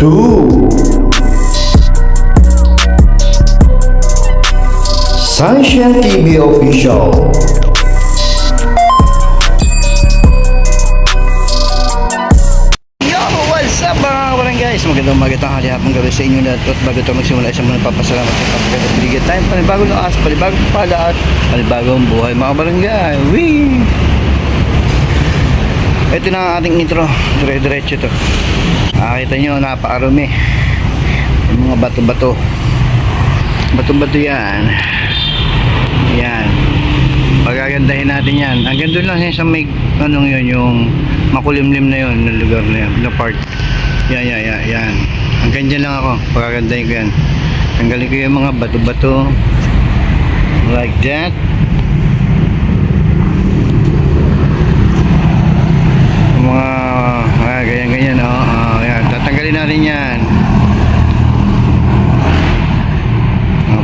2 Sunshine TV Official. Yo! What's up mga kabarang guys? Magandang tanghali, hapong gabi sa inyo lahat. At bago ito magsimula, isang muna papasalamat sa pagkakabigyan tayo. Panibagong lakas, panibagong pala at panibagong buhay mga barangay. Wee! Ito na ang ating intro. Dire-diretso to. Kita nyo, napakarumi. Yung mga bato-bato. Bato-bato yan. Yan. Pagagandahin natin yan. Hanggang doon lang yan sa may anong yun, yung makulimlim na yun, ng lugar na yun, na part. Yan. Hanggang dyan lang ako. Pagagandahin ko yan. Tanggalin ko yung mga bato-bato. Like that. Mga ganyan-ganyan, yan. Tatanggalin natin yan.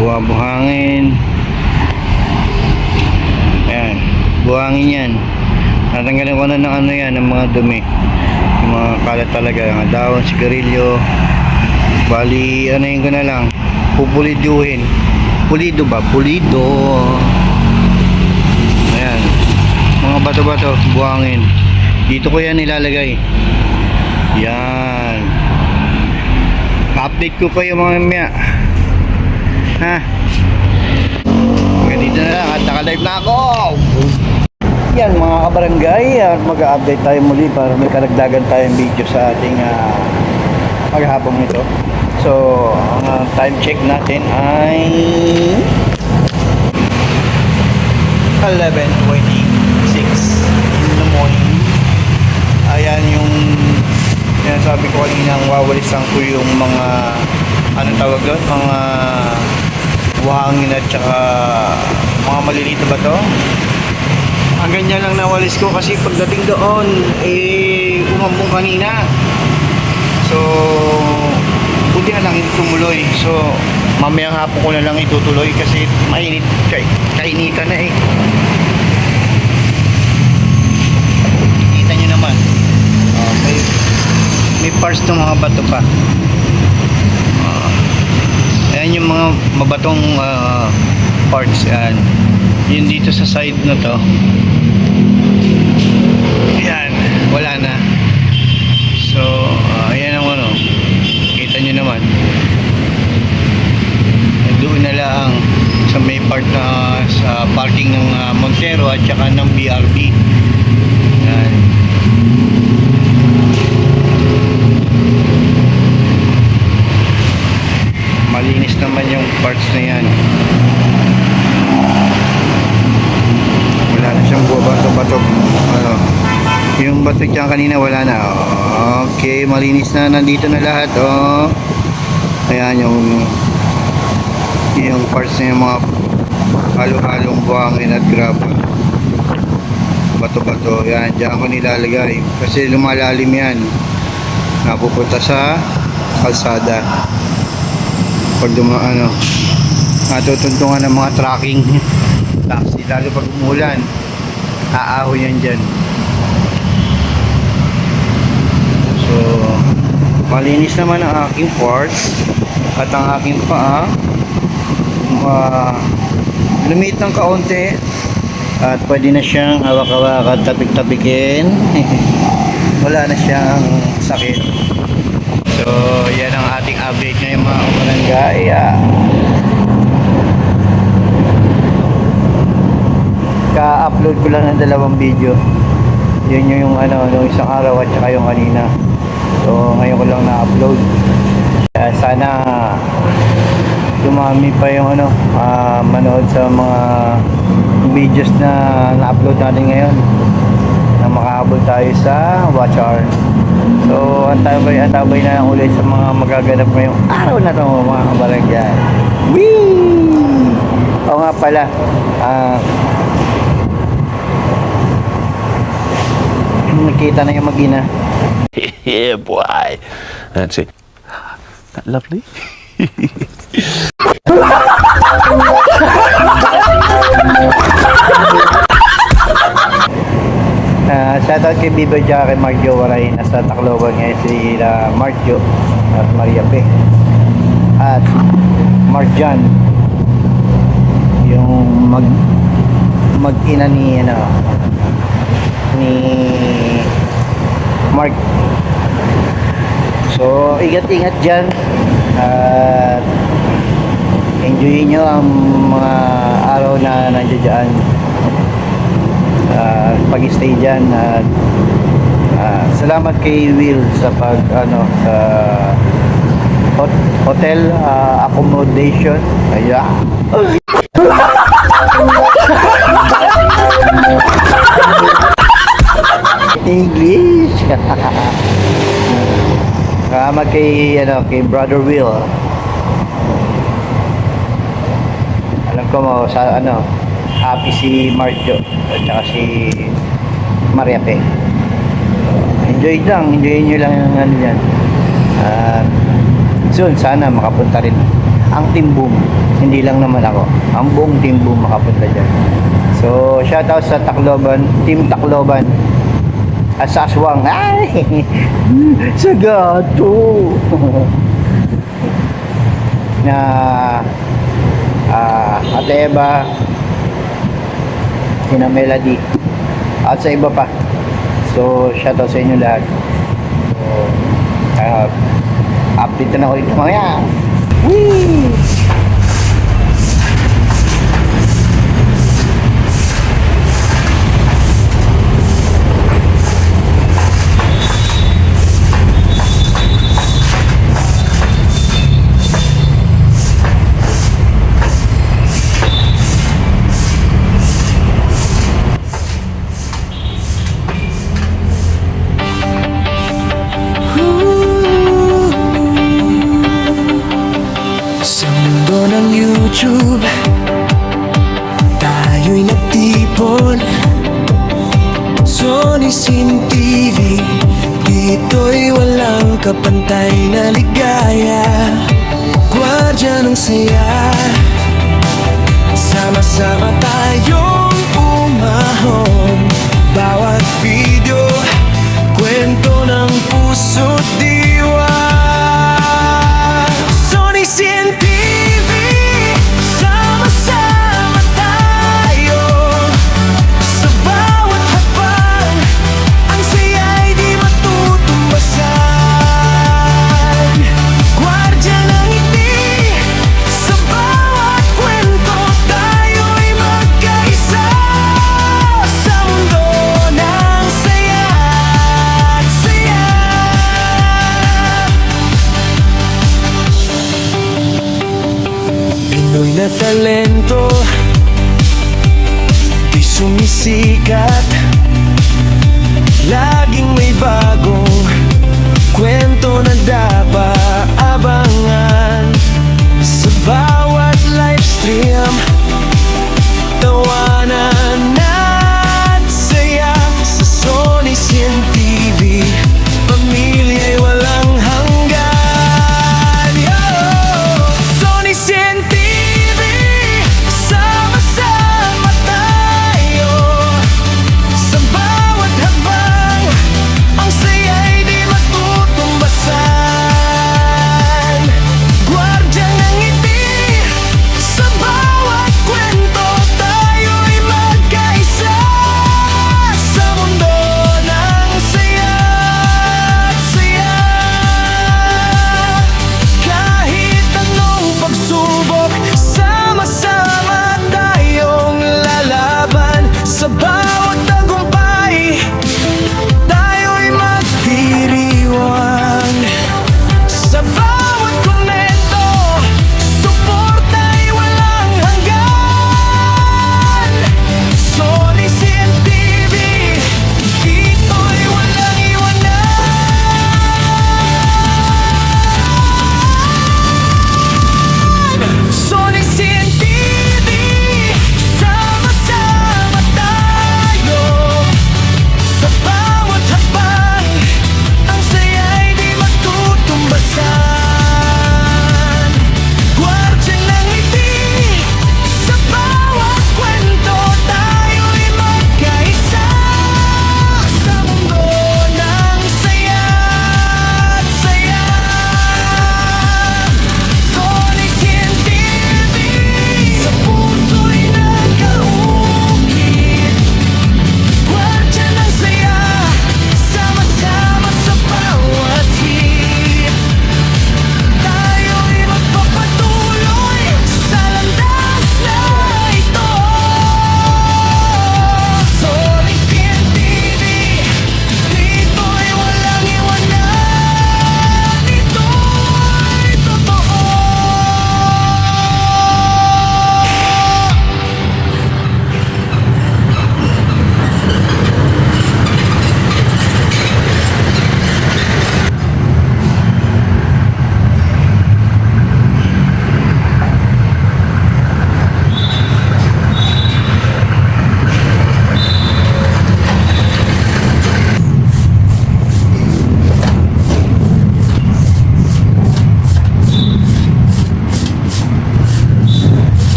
Buhangin. Ayan, buhangin yan. Natanggalin ko na ng ano yan, ng mga dumi, yung mga kalat talaga, mga dahon, sigarilyo. Bali, ano yun ko na lang, pupuliduhin. Pulido ba? Pulido. Ayan, mga bato-bato, buhangin. Dito ko yan nilalagay. Yan. Update ko kayo mga maya. Ha? Hanggang dito na lang at naka-live na ako. Yan mga kabarangay, mag-update tayo muli para may karagdagan tayong video sa ating maghapong ito. So, ang time check natin ay 11:26 in the morning. Ayan yung sabi ko kanina, wawalisan ko yung mga anong tawag doon, mga buhangin at saka mga maliliit na bato. Ang ganyan lang nawalis ko kasi pagdating doon umambong kanina. So buti na lang hindi tumuloy. So mamayang hapon ko na lang itutuloy kasi mainit, kainitan na eh. Kita nyo naman, may parts ng mga bato pa. Ayan yung mga mabatong parts yan. Yun dito sa side na to. Ayan, wala na. So, ayan ang ano. Kita nyo naman. Doon na lang sa may part na sa parking ng Montero at saka ng BRB. Ayan. Malinis naman yung parts na yan. Wala na siyang bato-bato. Yung bato dyan kanina wala na. Okay, malinis na. Nandito na lahat. Ayan yung parts na yung mga halo-halong buhangin at graba. Bato-bato. Yan, dyan ko nilalagay. Kasi lumalalim yan. Napupunta sa kalsada. Pag matutuntungan ng mga tracking taxi, lalo pag umulan, aahoy yan dyan. So malinis naman ang aking parts at ang aking paa. Lumit ng kaunti at pwede na siyang hawak-hawak at tabik-tabikin. Wala na siyang sakit. So, yan ang ating update ngayon mga kabarangay. Ka-upload ko lang ng 2 video. Yun yung nung isang araw at saka yung kanina. So, ngayon ko lang na-upload. Sana dumami pa yung manood sa mga videos na na-upload natin ngayon. Na makahabol tayo sa watch hour. So, antabay na lang ulit sa mga magaganap ngayong araw na ito mga kabarangay. Whee! Oo nga pala, nakita na yung mag-ina. Yeah, boy. That's it. That lovely. Shoutout kay Bibo at kay Marjo Waray. Nasa Tacloban ngayon si Marjo. at Maria Pe at Marjan, yung mag-ina ni ni Mark. So ingat-ingat dyan at enjoy nyo ang mga araw na nandiyan dyan, pag-stay dyan. At salamat kay Will sa sa hotel accommodation. Ayan. English. Salamat kay Brother Will. Alam ko mo sa happy si Marjo at saka si Maria Pe. Enjoy nyo lang yung yan. Soon sana makapunta rin ang Team Boom, hindi lang naman ako, ang buong Team Boom makapunta dyan. So shoutout sa Tacloban, Team Tacloban, Asaswang, ay Sagado na Ate Eva, sina Melody at sa iba pa. So shoutout sa inyo lahat. So update na ako dito mamaya. Whee! YouTube, tayo'y nagtipon. Sonisin TV, dito'y walang kapantay na ligaya. Gwardiya ng saya, sama-sama tayong umahon. Bawat video, kwento ng puso't diwa. Sonisin TV, na talento, di sumisikat. Laging may bagong kwento na dapat abangan. Sa bawat livestream, tawanan at saya. Sa Sonisin TV, pamilya'y walang hanggan. Yo! Sonisin TV,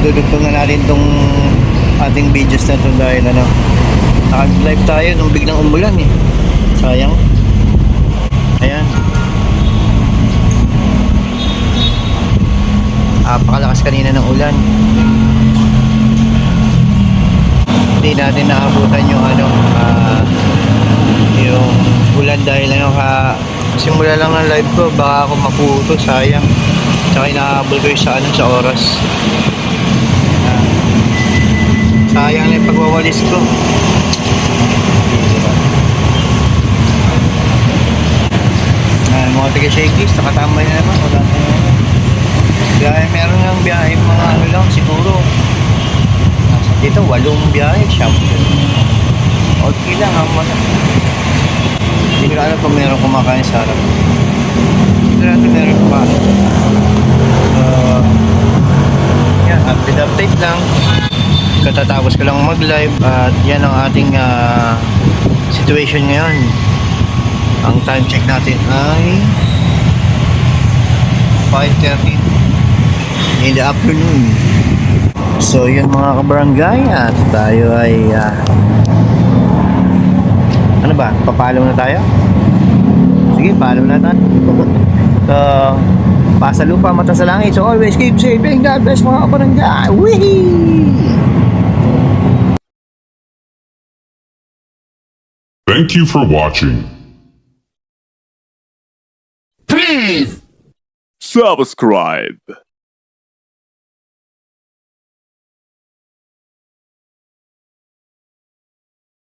dudugtungan natin tong ating videos na to dahil naka-live tayo nung biglang umulan eh. Sayang. Ayan. Napakalakas kanina ng ulan. Hindi natin naabutan yung yung ulan dahil simula lang ng live ko, baka ako maputo, sayang. Tsaka inahabol ko yung sa oras. Sayang na yung pagwawalis ko. Mga taga-shakies, nakatambay na naman, wala na naman. Biyahe, meron ng biyahe, mga lang, siguro. Dito, 8 biyahe, siyam. Okay lang, hindi ko alam kung meron kumakain sa harap. Dito natin meron kumakain. Yan, update lang. Katatapos ko lang mag-live at yan ang ating situation ngayon. Ang time check natin ay 5:30 in the afternoon. So yun mga kabarangay, at tayo ay ano ba? Papalo na tayo? Sige, palo na tayo. So, pasa lupa, mata sa langit. So always keep safe and God bless mga kabarangay. Wee! Thank you for watching. Subscribe.